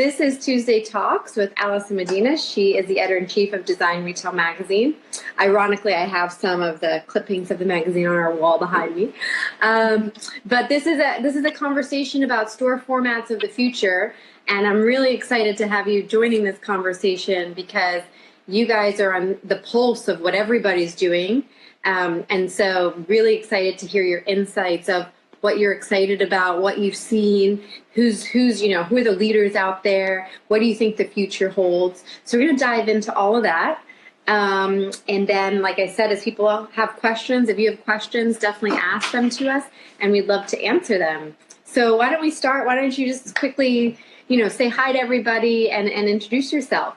This is Tuesday Talks with Alison Medina. She is the editor-in-chief of Design Retail Magazine. Ironically, I have some of the clippings of the magazine on our wall behind me. But this is a conversation about store formats of the future, and I'm really excited to have you joining this conversation because you guys are on the pulse of what everybody's doing, and so really excited to hear your insights of what you're excited about, what you've seen, who are the leaders out there, what do you think the future holds. So we're going to dive into all of that. And then, like I said, as people have questions, if you have questions, definitely ask them to us, and we'd love to answer them. So why don't we start? Why don't you just quickly, say hi to everybody and introduce yourself?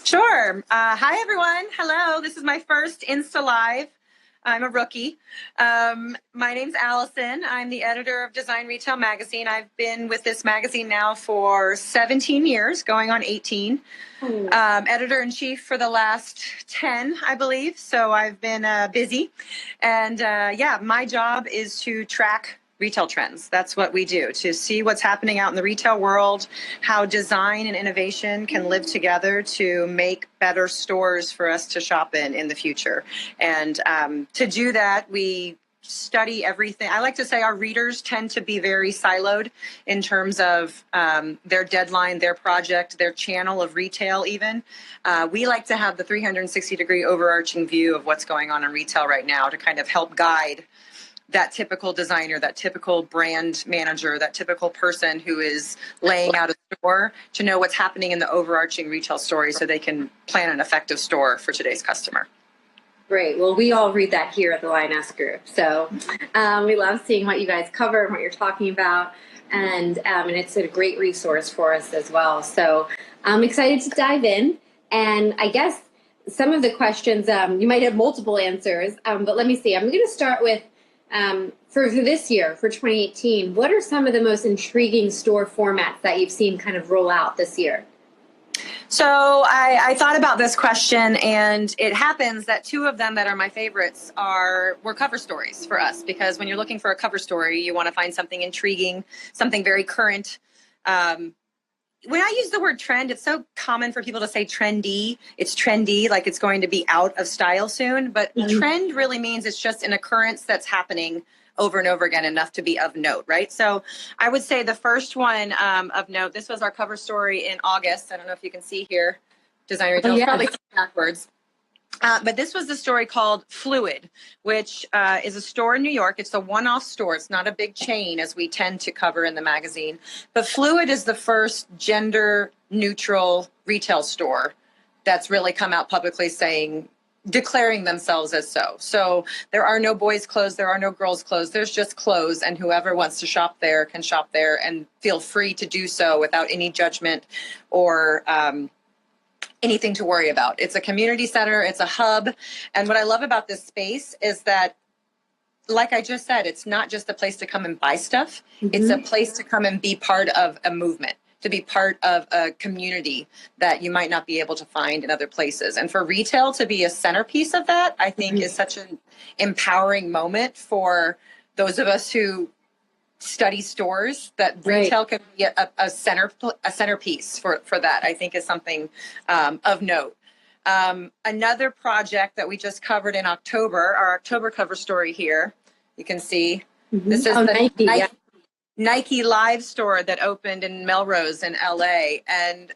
Sure. Hi, everyone. Hello. This is my first Insta Live. I'm a rookie. My name's Alison. I'm the editor of Design Retail Magazine. I've been with this magazine now for 17 years, going on 18. Editor-in-chief for the last 10, I believe. So I've been busy. And my job is to track retail trends. That's what we do, to see what's happening out in the retail world, how design and innovation can live together to make better stores for us to shop in the future. And to do that, we study everything. I like to say our readers tend to be very siloed in terms of their deadline, their project, their channel of retail even. We like to have the 360-degree overarching view of what's going on in retail right now to kind of help guide that typical designer, that typical brand manager, that typical person who is laying out a store to know what's happening in the overarching retail story so they can plan an effective store for today's customer. Great. Well, we all read that here at the Lioness Group. So we love seeing what you guys cover and what you're talking about. And it's a great resource for us as well. So I'm excited to dive in. And I guess some of the questions, you might have multiple answers, but let me see. I'm going to start with, for this year, for 2018, what are some of the most intriguing store formats that you've seen kind of roll out this year? So I thought about this question, and it happens that two of them that are my favorites were cover stories for us, because when you're looking for a cover story, you want to find something intriguing, something very current. When I use the word trend, it's so common for people to say trendy. It's trendy, like it's going to be out of style soon. But trend really means it's just an occurrence that's happening over and over again, enough to be of note, right? So I would say the first one of note, this was our cover story in August. I don't know if you can see here. Design Retail is probably backwards. But this was the story called Fluid, which is a store in New York. It's a one-off store. It's not a big chain as we tend to cover in the magazine. But Fluid is the first gender-neutral retail store that's really come out publicly declaring themselves as so. So there are no boys' clothes, there are no girls' clothes, there's just clothes, and whoever wants to shop there can shop there and feel free to do so without any judgment or anything to worry about. It's a community center, it's a hub. And what I love about this space is that, like I just said, it's not just a place to come and buy stuff. It's a place to come and be part of a movement, to be part of a community that you might not be able to find in other places. And for retail to be a centerpiece of that, I think is such an empowering moment for those of us who study stores, that retail can be a centerpiece for that, I think is something of note. Another project that we just covered in October, our October cover story here, you can see, this is the Nike Live store that opened in Melrose in LA. And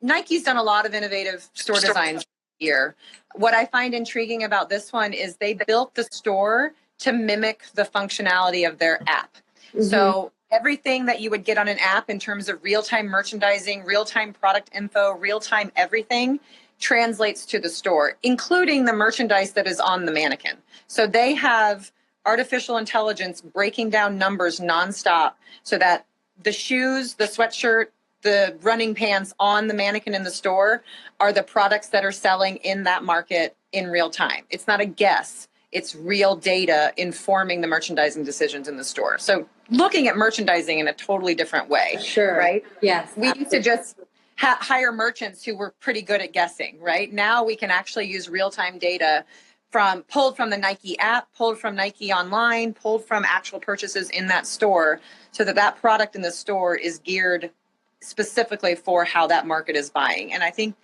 Nike's done a lot of innovative store designs here. What I find intriguing about this one is they built the store to mimic the functionality of their app. So everything that you would get on an app in terms of real-time merchandising, real-time product info, real-time everything translates to the store, including the merchandise that is on the mannequin. So they have artificial intelligence breaking down numbers nonstop so that the shoes, the sweatshirt, the running pants on the mannequin in the store are the products that are selling in that market in real time. It's not a guess. It's real data informing the merchandising decisions in the store. So looking at merchandising in a totally different way. Sure. Right? Yes. We used to just hire merchants who were pretty good at guessing, right? Now we can actually use real-time data pulled from the Nike app, pulled from Nike online, pulled from actual purchases in that store, so that product in the store is geared specifically for how that market is buying. And I think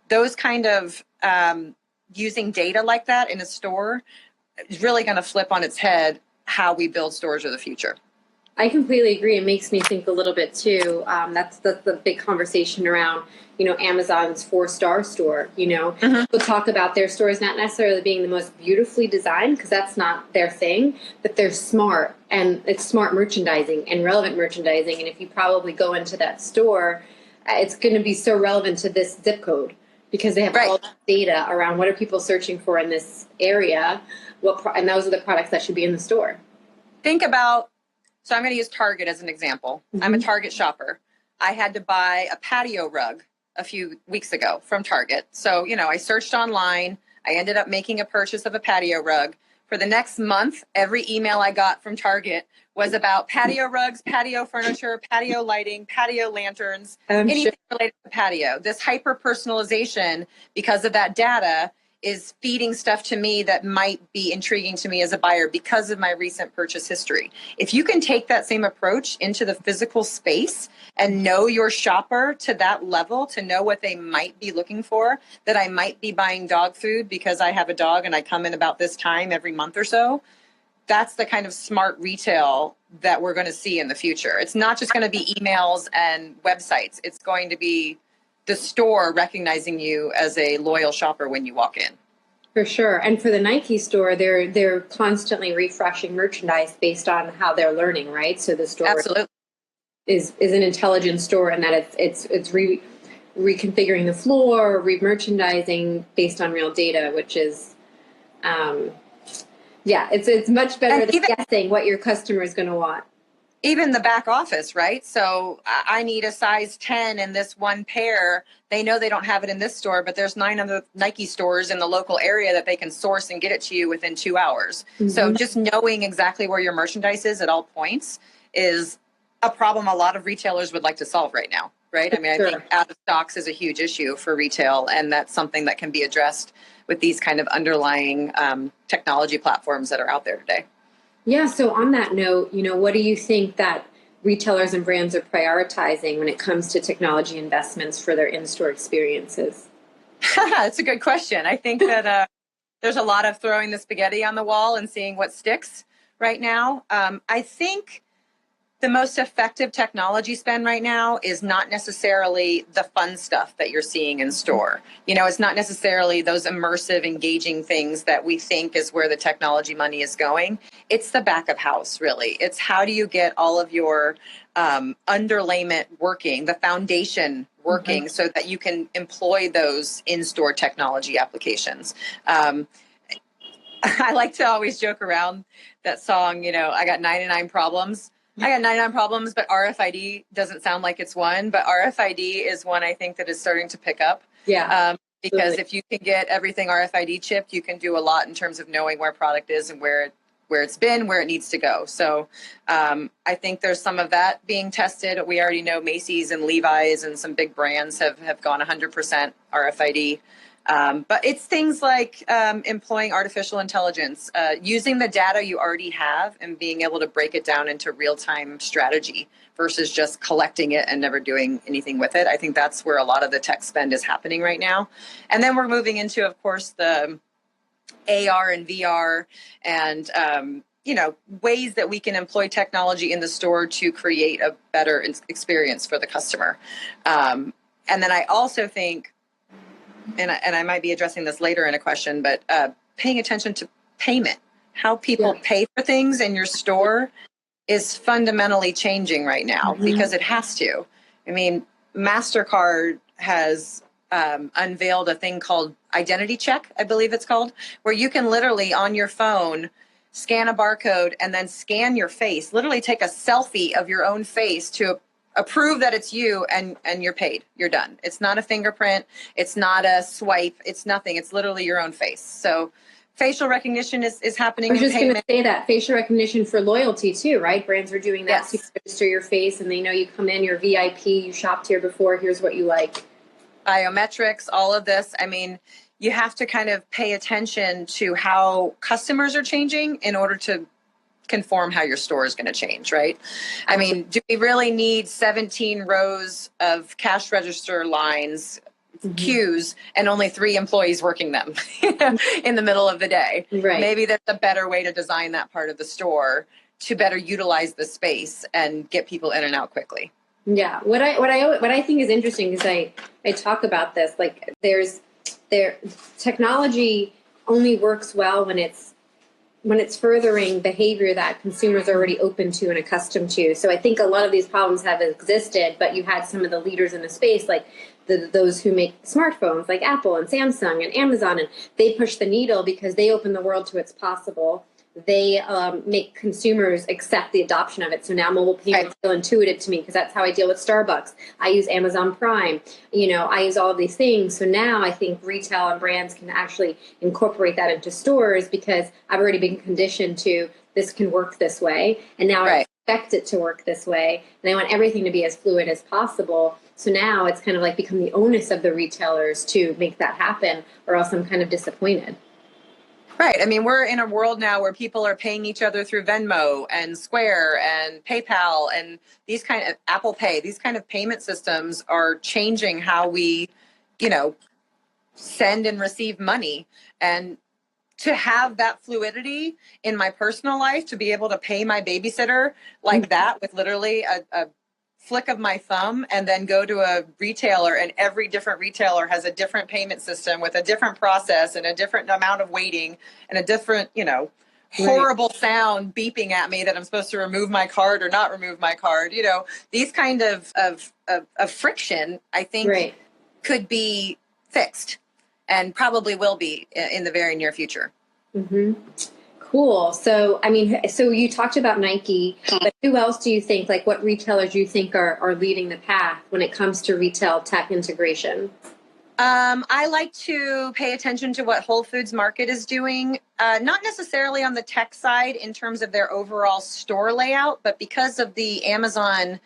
those kind of using data like that in a store is really going to flip on its head how we build stores of the future. I completely agree. It makes me think a little bit too. That's the big conversation around, Amazon's 4-star store. People talk about their stores not necessarily being the most beautifully designed, because that's not their thing, but they're smart, and it's smart merchandising and relevant merchandising. And if you probably go into that store, it's going to be so relevant to this zip code, because they have all the data around what are people searching for in this area, and those are the products that should be in the store. Think about, so I'm going to use Target as an example. I'm a Target shopper. I had to buy a patio rug a few weeks ago from Target. So, I searched online. I ended up making a purchase of a patio rug. For the next month, every email I got from Target was about patio rugs, patio furniture, patio lighting, patio lanterns, anything related to patio. This hyper personalization, because of that data, is feeding stuff to me that might be intriguing to me as a buyer because of my recent purchase history. If you can take that same approach into the physical space and know your shopper to that level, to know what they might be looking for, that I might be buying dog food because I have a dog and I come in about this time every month or so, that's the kind of smart retail that we're going to see in the future. It's not just going to be emails and websites. It's going to be the store recognizing you as a loyal shopper when you walk in. For sure. And for the Nike store, they're constantly refreshing merchandise based on how they're learning, right? So the store Absolutely is an intelligent store, in that it's reconfiguring the floor, re-merchandising based on real data, which is it's much better than guessing what your customer is going to want. Even the back office, right? So I need a size 10 in this one pair. They know they don't have it in this store, but there's 9 other Nike stores in the local area that they can source and get it to you within 2 hours. So just knowing exactly where your merchandise is at all points is a problem a lot of retailers would like to solve right now, right? I mean, I think out of stocks is a huge issue for retail, and that's something that can be addressed with these kind of underlying technology platforms that are out there today. Yeah. So on that note, what do you think that retailers and brands are prioritizing when it comes to technology investments for their in-store experiences? That's a good question. I think that there's a lot of throwing the spaghetti on the wall and seeing what sticks right now. I think the most effective technology spend right now is not necessarily the fun stuff that you're seeing in store. It's not necessarily those immersive, engaging things that we think is where the technology money is going. It's the back of house, really. It's how do you get all of your underlayment working, the foundation working, so that you can employ those in-store technology applications. I like to always joke around that song, I got 99 problems. I got 99 problems, but RFID doesn't sound like it's one. But RFID is one I think that is starting to pick up. Yeah. Because if you can get everything RFID chipped, you can do a lot in terms of knowing where product is and where it's been, where it needs to go. So I think there's some of that being tested. We already know Macy's and Levi's and some big brands have gone 100% RFID. But it's things like employing artificial intelligence, using the data you already have and being able to break it down into real-time strategy versus just collecting it and never doing anything with it. I think that's where a lot of the tech spend is happening right now. And then we're moving into, of course, the AR and VR and, ways that we can employ technology in the store to create a better experience for the customer. And then I also think, and I might be addressing this later in a question, but paying attention to payment, how people pay for things in your store is fundamentally changing right now because it has to. I mean, MasterCard has unveiled a thing called Identity Check, I believe it's called, where you can literally on your phone scan a barcode and then scan your face, literally take a selfie of your own face to approve that it's you, and you're paid. You're done. It's not a fingerprint. It's not a swipe. It's nothing. It's literally your own face. So facial recognition is happening. I was just going to say that facial recognition for loyalty too, right? Brands are doing that to register your face, and they know you come in, you're VIP, you shopped here before, here's what you like. Biometrics, all of this. I mean, you have to kind of pay attention to how customers are changing in order to conform how your store is going to change, right? I mean, do we really need 17 rows of cash register lines, queues, and only 3 employees working them in the middle of the day? Right. Maybe there's a better way to design that part of the store to better utilize the space and get people in and out quickly. Yeah. What I think is interesting is I talk about this, like technology only works well when it's furthering behavior that consumers are already open to and accustomed to. So I think a lot of these problems have existed, but you had some of the leaders in the space, like those who make smartphones, like Apple and Samsung and Amazon, and they push the needle because they open the world to what's possible. They make consumers accept the adoption of it. So now mobile payments feel intuitive to me because that's how I deal with Starbucks. I use Amazon Prime. I use all of these things. So now I think retail and brands can actually incorporate that into stores because I've already been conditioned to this can work this way. And now I expect it to work this way. And I want everything to be as fluid as possible. So now it's kind of like become the onus of the retailers to make that happen, or else I'm kind of disappointed. Right. I mean, we're in a world now where people are paying each other through Venmo and Square and PayPal and these kind of Apple Pay. These kind of payment systems are changing how we, send and receive money. And to have that fluidity in my personal life, to be able to pay my babysitter like that with literally a flick of my thumb, and then go to a retailer, and every different retailer has a different payment system with a different process and a different amount of waiting and a different, horrible sound beeping at me that I'm supposed to remove my card or not remove my card. These kind of friction, I think, could be fixed and probably will be in the very near future. Mm-hmm. Cool. So, so you talked about Nike, but who else do you think, like what retailers do you think are leading the path when it comes to retail tech integration? I like to pay attention to what Whole Foods Market is doing, not necessarily on the tech side in terms of their overall store layout, but because of the Amazon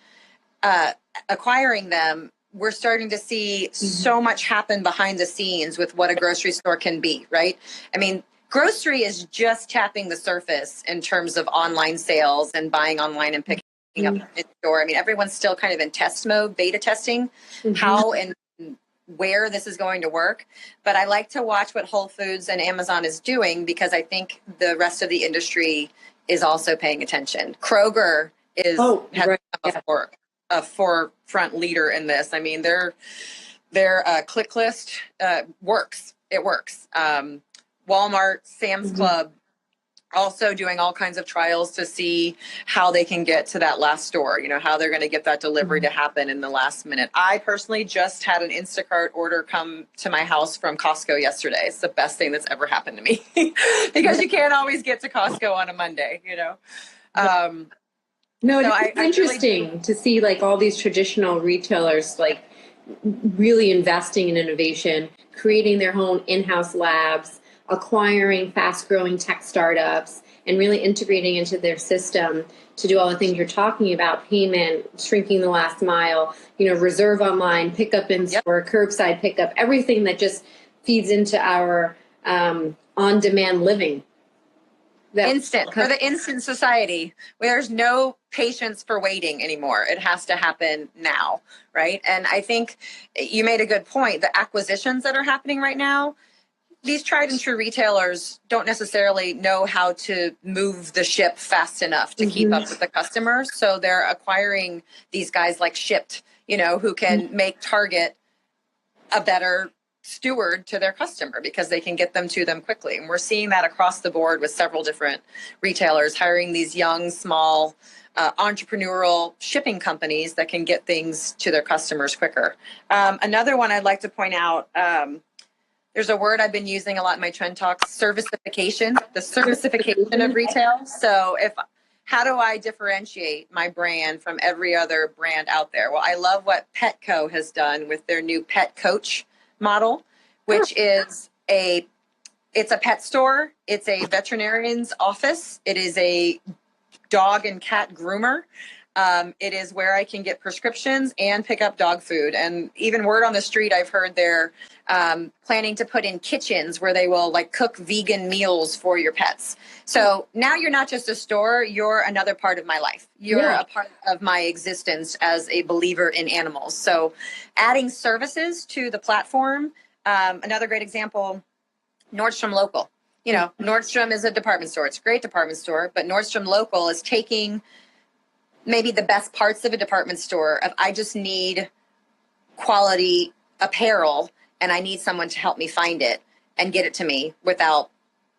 acquiring them, we're starting to see so much happen behind the scenes with what a grocery store can be, right? I mean, grocery is just tapping the surface in terms of online sales and buying online and picking up in store. I mean, everyone's still kind of in test mode, beta testing how and where this is going to work. But I like to watch what Whole Foods and Amazon is doing because I think the rest of the industry is also paying attention. Kroger has become a forefront leader in this. I mean, their click list works. It works. Walmart, Sam's Club, also doing all kinds of trials to see how they can get to that last store, how they're going to get that delivery to happen in the last minute. I personally just had an Instacart order come to my house from Costco yesterday. It's the best thing that's ever happened to me because you can't always get to Costco on a Monday, No, it's interesting to see like all these traditional retailers like really investing in innovation, creating their own in-house labs, acquiring fast-growing tech startups, and really integrating into their system to do all the things you're talking about: payment, shrinking the last mile, reserve online, pickup in store, curbside pickup, everything that just feeds into our on-demand living. For the instant society, where there's no patience for waiting anymore. It has to happen now, right? And I think you made a good point. The acquisitions that are happening right now, these tried and true retailers don't necessarily know how to move the ship fast enough to keep up with the customers. So they're acquiring these guys like Shipt, who can make Target a better steward to their customer because they can get them to them quickly. And we're seeing that across the board with several different retailers hiring these young, small, entrepreneurial shipping companies that can get things to their customers quicker. Another one I'd like to point out, there's a word I've been using a lot in my trend talks: servicification, the servicification of retail. So how do I differentiate my brand from every other brand out there? Well, I love what Petco has done with their new Pet Coach model, which is it's a pet store. It's a veterinarian's office. It is a dog and cat groomer. It is where I can get prescriptions and pick up dog food. And even word on the street, I've heard they're planning to put in kitchens where they will like cook vegan meals for your pets. So now you're not just a store, you're another part of my life. You're a part of my existence as a believer in animals. So adding services to the platform, another great example, Nordstrom Local. You know, Nordstrom is a department store. It's a great department store, but Nordstrom Local is taking maybe the best parts of a department store of I just need quality apparel and I need someone to help me find it and get it to me without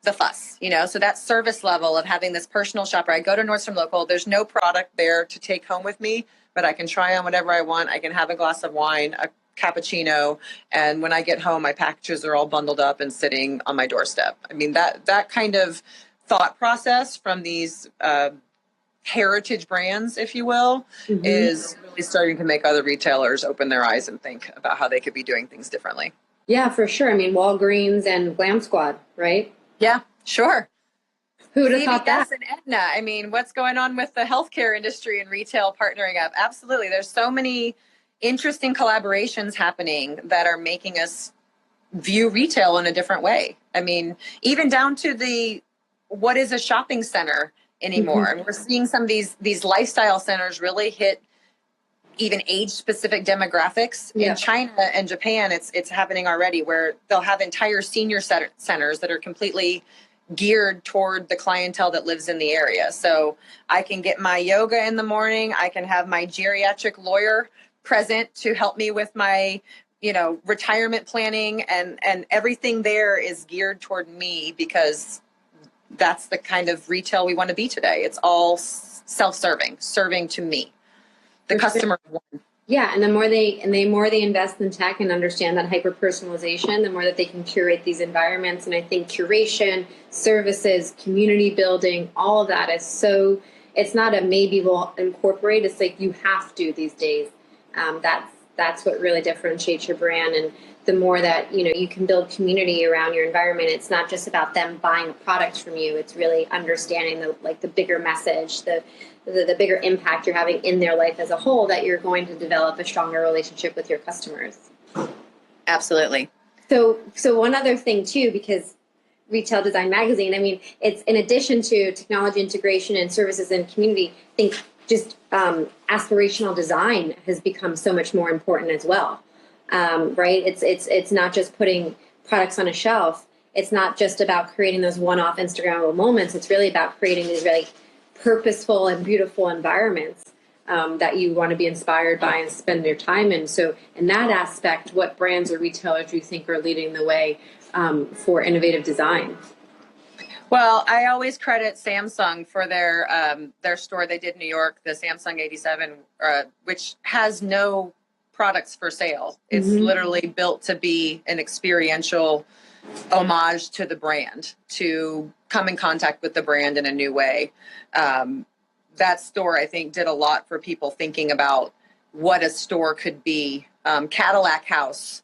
the fuss, you know? So that service level of having this personal shopper, I go to Nordstrom Local, there's no product there to take home with me, but I can try on whatever I want. I can have a glass of wine, a cappuccino, and when I get home, my packages are all bundled up and sitting on my doorstep. I mean, that kind of thought process from these heritage brands, if you will, is really starting to make other retailers open their eyes and think about how they could be doing things differently. Yeah, for sure. I mean, Walgreens and Glam Squad, right? Yeah, sure. Who would have thought that? And Aetna. I mean, what's going on with the healthcare industry and retail partnering up? Absolutely. There's so many interesting collaborations happening that are making us view retail in a different way. I mean, even down to what is a shopping center anymore. And we're seeing some of these lifestyle centers really hit even age-specific demographics. In China and Japan, it's happening already where they'll have entire senior centers that are completely geared toward the clientele that lives in the area. So I can get my yoga in the morning. I can have my geriatric lawyer present to help me with my, retirement planning, and everything there is geared toward me because that's the kind of retail we want to be today. It's all self-serving, serving to me, the customer. Yeah, and the more they invest in tech and understand that hyper personalization, the more that they can curate these environments. And I think curation, services, community building, all of that is so. It's not a maybe we'll incorporate. It's like you have to these days. That's what really differentiates your brand. And the more that you can build community around your environment, it's not just about them buying a product from you. It's really understanding the bigger message, the bigger impact you're having in their life as a whole, that you're going to develop a stronger relationship with your customers. Absolutely. So one other thing too, because Retail Design Magazine, I mean, it's in addition to technology integration and services and community, I think just aspirational design has become so much more important as well. Right? It's not just putting products on a shelf. It's not just about creating those one-off Instagrammable moments. It's really about creating these really purposeful and beautiful environments that you want to be inspired by and spend your time in. So in that aspect, what brands or retailers do you think are leading the way for innovative design? Well, I always credit Samsung for their store they did in New York, the Samsung 87, which has no products for sale. It's literally built to be an experiential homage to the brand, to come in contact with the brand in a new way. That store, I think, did a lot for people thinking about what a store could be. Cadillac House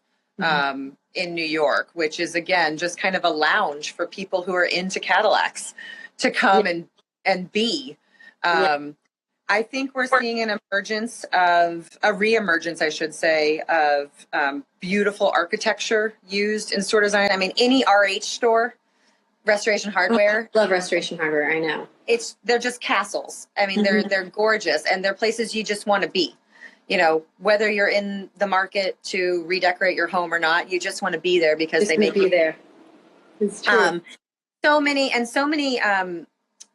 in New York, which is, again, just kind of a lounge for people who are into Cadillacs to come and be. I think we're seeing an emergence of a reemergence, I should say, of beautiful architecture used in store design. I mean, any RH store, Restoration Hardware. Love Restoration Hardware. I know. They're just castles. I mean, they're gorgeous, and they're places you just want to be. Whether you're in the market to redecorate your home or not, you just want to be there because they make you there. It's true. So many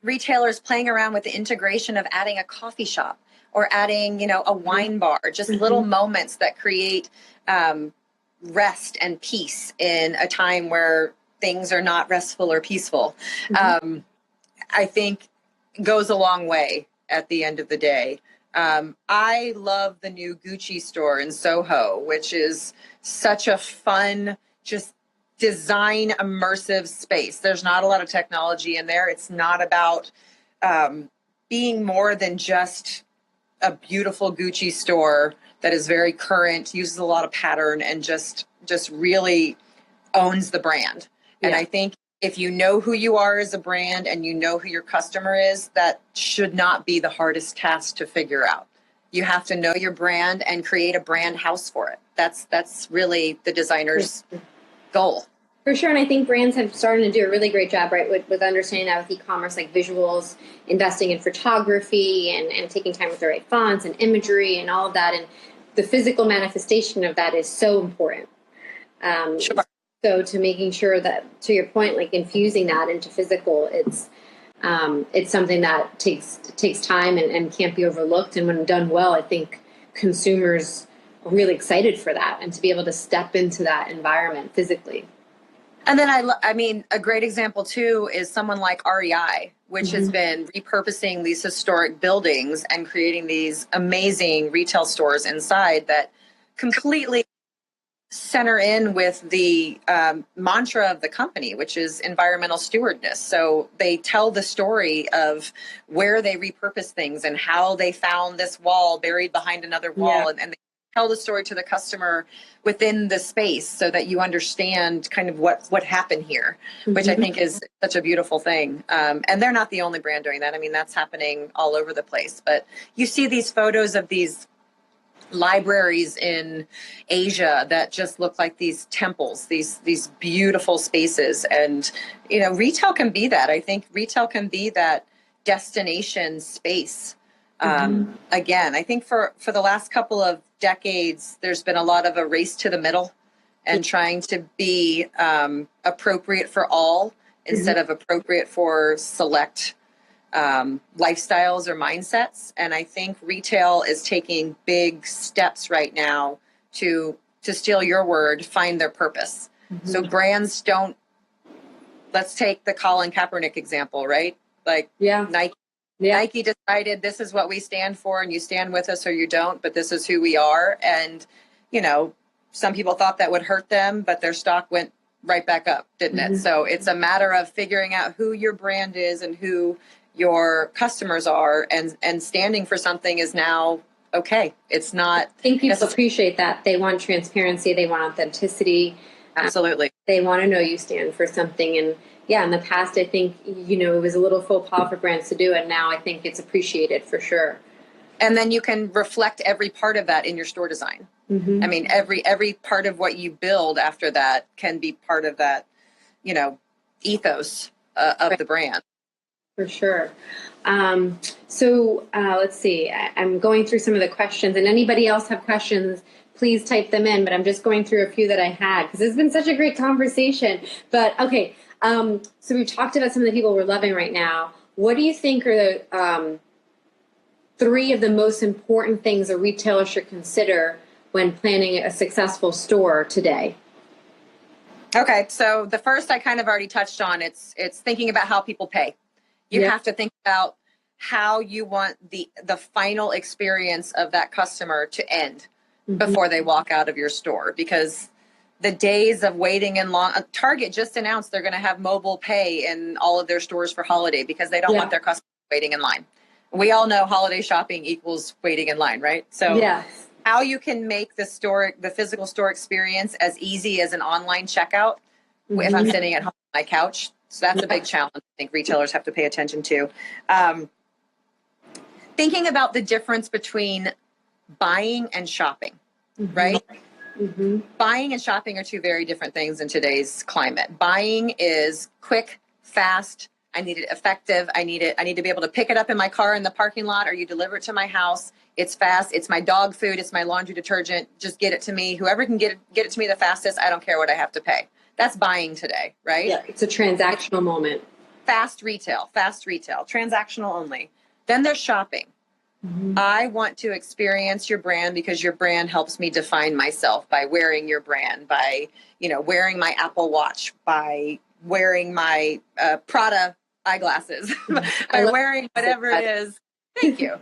retailers playing around with the integration of adding a coffee shop or adding, a wine bar, just little moments that create rest and peace in a time where things are not restful or peaceful. I think goes a long way at the end of the day. I love the new Gucci store in Soho, which is such a fun, just design immersive space. There's not a lot of technology in there. It's not about being more than just a beautiful Gucci store that is very current, uses a lot of pattern, and just really owns the brand. And I think if you know who you are as a brand and you know who your customer is, that should not be the hardest task to figure out. You have to know your brand and create a brand house for it. That's really the designer's goal. For sure, and I think brands have started to do a really great job, right, with understanding that with e-commerce, like visuals, investing in photography, and taking time with the right fonts and imagery and all of that. And the physical manifestation of that is so important. Sure. So to making sure that, to your point, like infusing that into physical, it's something that takes time and can't be overlooked. And when done well, I think consumers are really excited for that and to be able to step into that environment physically. And then I mean, a great example too is someone like REI, which has been repurposing these historic buildings and creating these amazing retail stores inside that completely center in with the mantra of the company, which is environmental stewardness. So they tell the story of where they repurpose things and how they found this wall buried behind another wall, and they tell the story to the customer within the space so that you understand kind of what happened here, which I think is such a beautiful thing. And they're not the only brand doing that. I mean, that's happening all over the place. But you see these photos of these libraries in Asia that just look like these temples, these beautiful spaces. And, you know, retail can be that. I think retail can be that destination space. Again, I think for the last couple of decades, there's been a lot of a race to the middle and trying to be appropriate for all instead of appropriate for select lifestyles or mindsets. And I think retail is taking big steps right now to steal your word, find their purpose. So brands don't, let's take the Colin Kaepernick example, right? Like Nike decided this is what we stand for and you stand with us or you don't, but this is who we are. And, you know, some people thought that would hurt them, but their stock went right back up, didn't it? So it's a matter of figuring out who your brand is and who your customers are, and standing for something is now okay. It's not. I think people appreciate that. They want transparency. They want authenticity. Absolutely. They want to know you stand for something. And yeah, in the past, I think, you know, it was a little faux pas for brands to do it. Now I think it's appreciated for sure. And then you can reflect every part of that in your store design. I mean, every part of what you build after that can be part of that, you know, ethos of the brand. For sure. So let's see. I'm going through some of the questions, and anybody else have questions, please type them in. But I'm just going through a few that I had because it's been such a great conversation. But okay, so we've talked about some of the people we're loving right now. What do you think are the 3 of the most important things a retailer should consider when planning a successful store today? Okay, so the first I kind of already touched on. It's thinking about how people pay. You have to think about how you want the final experience of that customer to end before they walk out of your store, because the days of waiting in long, Target just announced they're going to have mobile pay in all of their stores for holiday because they don't want their customers waiting in line. We all know holiday shopping equals waiting in line, right? So how you can make the physical store experience as easy as an online checkout if I'm sitting at home on my couch. So that's a big challenge I think retailers have to pay attention to. Thinking about the difference between buying and shopping, right? Buying and shopping are 2 very different things in today's climate. Buying is quick, fast. I need it effective. I need to be able to pick it up in my car in the parking lot, or you deliver it to my house. It's fast. It's my dog food. It's my laundry detergent. Just get it to me. Whoever can get it to me the fastest, I don't care what I have to pay. That's buying today, right? Yeah, it's a transactional moment. Fast retail, transactional only. Then there's shopping. I want to experience your brand because your brand helps me define myself by wearing your brand, by, you know, wearing my Apple Watch, by wearing my Prada eyeglasses, by wearing whatever it is. Thank you.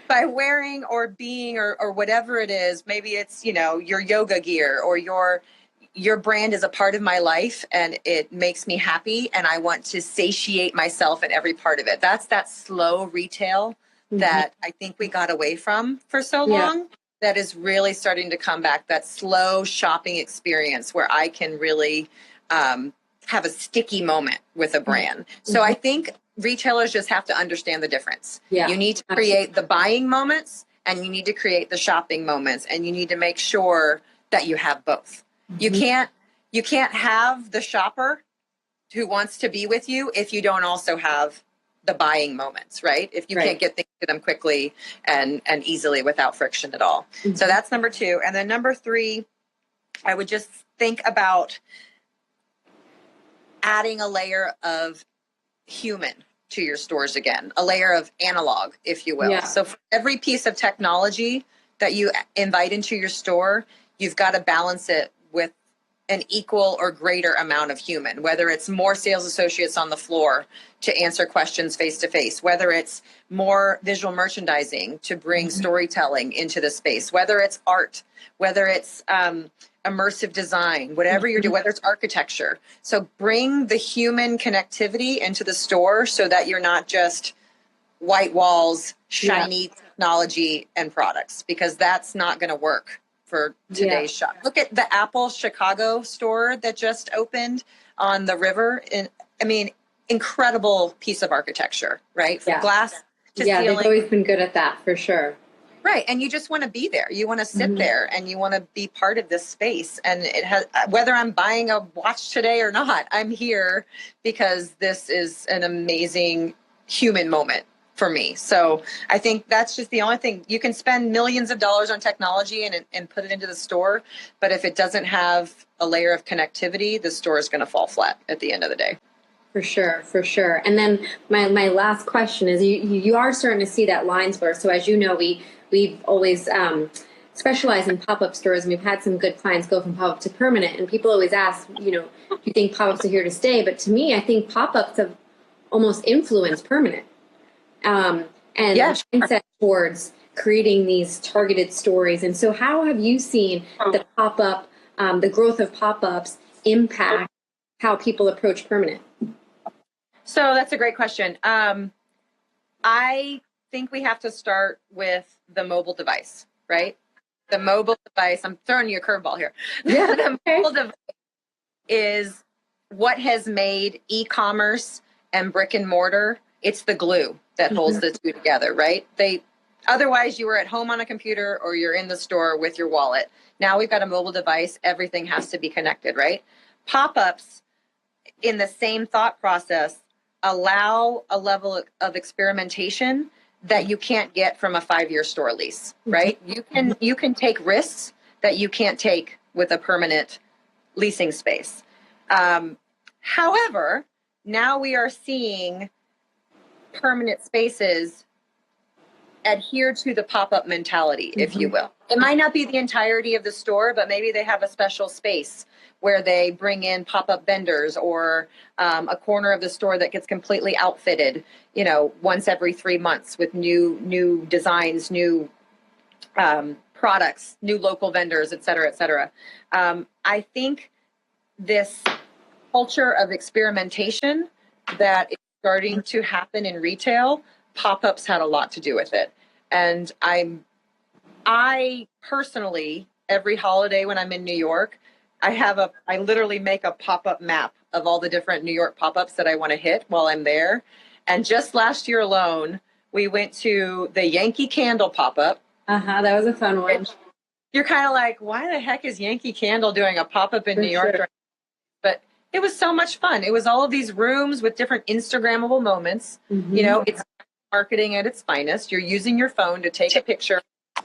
By wearing or being or whatever it is. Maybe it's, you know, your yoga gear, or your brand is a part of my life and it makes me happy, and I want to satiate myself in every part of it. That's that slow retail that I think we got away from for so long, that is really starting to come back. That slow shopping experience where I can really have a sticky moment with a brand. So I think retailers just have to understand the difference. You need to create the buying moments and you need to create the shopping moments, and you need to make sure that you have both. You can't have the shopper who wants to be with you if you don't also have the buying moments, right? If you can't get things to them quickly and easily without friction at all. So that's number 2. And then number 3, I would just think about adding a layer of human to your stores again, a layer of analog, if you will. So for every piece of technology that you invite into your store, you've got to balance it with an equal or greater amount of human, whether it's more sales associates on the floor to answer questions face to face, whether it's more visual merchandising to bring storytelling into the space, whether it's art, whether it's immersive design, whatever you're doing, whether it's architecture. So bring the human connectivity into the store so that you're not just white walls, shiny technology and products, because that's not going to work for today's shop. Look at the Apple Chicago store that just opened on the river. Incredible piece of architecture, right? From glass to ceiling. They've always been good at that, for sure. Right. And you just want to be there. You want to sit there and you want to be part of this space. And it has, whether I'm buying a watch today or not, I'm here because this is an amazing human moment for me. So I think that's just the only thing. You can spend millions of dollars on technology and put it into the store, but if it doesn't have a layer of connectivity, the store is going to fall flat at the end of the day. For sure, for sure. And then my last question is, you are starting to see that line blur. So as you know, we've always specialized in pop-up stores, and we've had some good clients go from pop-up to permanent. And people always ask, do you think pop-ups are here to stay? But to me, I think pop-ups have almost influenced permanent. Mindset towards creating these targeted stories. And so how have you seen the pop-up, the growth of pop-ups impact how people approach permanent? So that's a great question. I think we have to start with the mobile device, right? The mobile device, I'm throwing you a curveball here. The mobile device is what has made e-commerce and brick and mortar, it's the glue that holds the two together, right? Otherwise you were at home on a computer or you're in the store with your wallet. Now we've got a mobile device, everything has to be connected, right? Pop-ups in the same thought process allow a level of experimentation that you can't get from a 5-year store lease, right? You can take risks that you can't take with a permanent leasing space. However, now we are seeing permanent spaces adhere to the pop-up mentality, if you will. It might not be the entirety of the store, but maybe they have a special space where they bring in pop-up vendors or a corner of the store that gets completely outfitted, once every 3 months with new designs, new products, new local vendors, et cetera, et cetera. I think this culture of experimentation that is starting to happen in retail, pop-ups had a lot to do with it. And I personally, every holiday when I'm in New York, I literally make a pop-up map of all the different New York pop-ups that I want to hit while I'm there. And just last year alone, we went to the Yankee Candle pop-up. That was a fun one. You're kind of like, why the heck is Yankee Candle doing a pop-up in New York? Sure. But it was so much fun. It was all of these rooms with different Instagrammable moments. It's marketing at its finest. You're using your phone to take a picture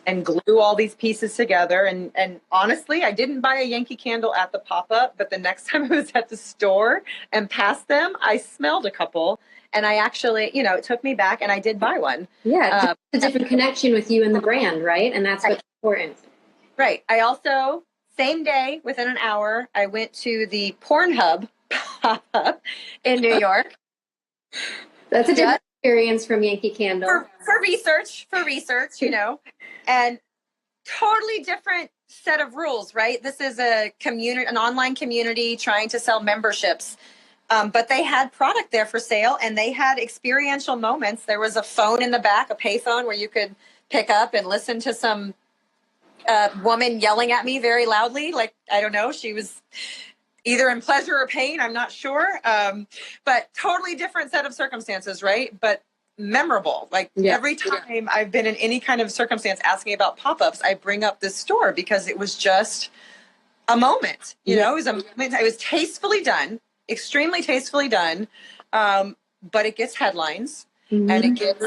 and glue all these pieces together. And honestly, I didn't buy a Yankee Candle at the pop-up, but the next time I was at the store and passed them, I smelled a couple. And I actually, it took me back and I did buy one. Yeah, it's a different connection with you and the brand, right? And that's what's important. Right. I also, same day, within an hour, I went to the Pornhub pop-up in New York. That's a different experience from Yankee Candle. For research, and totally different set of rules, right? This is an online community trying to sell memberships. But they had product there for sale and they had experiential moments. There was a phone in the back, a pay phone where you could pick up and listen to some woman yelling at me very loudly. Like, I don't know, she was either in pleasure or pain, I'm not sure. But totally different set of circumstances, right? But memorable. Like Yeah. every time I've been in any kind of circumstance asking about pop-ups, I bring up this store because it was just a moment, you know, it was a moment. It was tastefully done, extremely tastefully done. But it gets headlines and it gets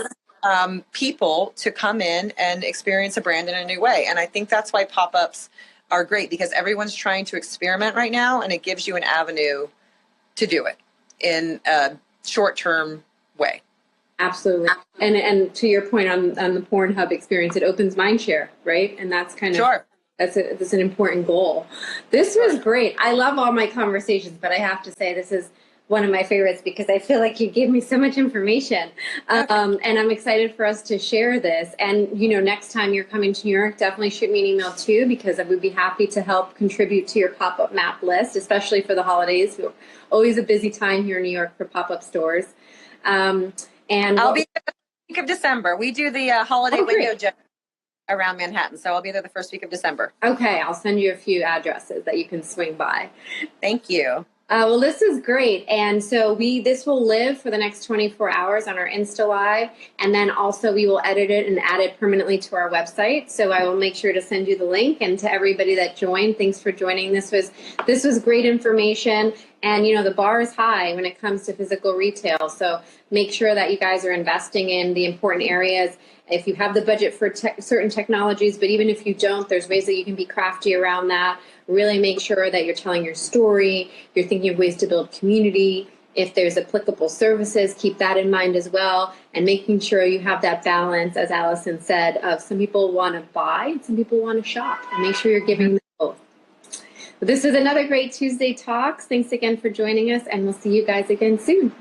people to come in and experience a brand in a new way. And I think that's why pop-ups are great, because everyone's trying to experiment right now, and it gives you an avenue to do it in a short-term way. Absolutely. And to your point on the Pornhub experience, it opens mind share, right? And that's kind of, that's an important goal. This was great. I love all my conversations, but I have to say this is one of my favorites because I feel like you gave me so much information. And I'm excited for us to share this. And, you know, next time you're coming to New York, definitely shoot me an email too, because I would be happy to help contribute to your pop-up map list, especially for the holidays. Always a busy time here in New York for pop-up stores. And I'll be there the week of December. We do the holiday window around Manhattan, so I'll be there the first week of December. Okay, I'll send you a few addresses that you can swing by. Thank you. Well, this is great. And so this will live for the next 24 hours on our Insta Live. And then also we will edit it and add it permanently to our website. So I will make sure to send you the link. And to everybody that joined, thanks for joining. This was great information. And, you know, the bar is high when it comes to physical retail. So make sure that you guys are investing in the important areas. If you have the budget for certain technologies, but even if you don't, there's ways that you can be crafty around that. Really make sure that you're telling your story, you're thinking of ways to build community. If there's applicable services, keep that in mind as well. And making sure you have that balance, as Alison said, of some people want to buy and some people want to shop. And make sure you're giving them both. But this is another great Tuesday Talks. Thanks again for joining us, and we'll see you guys again soon.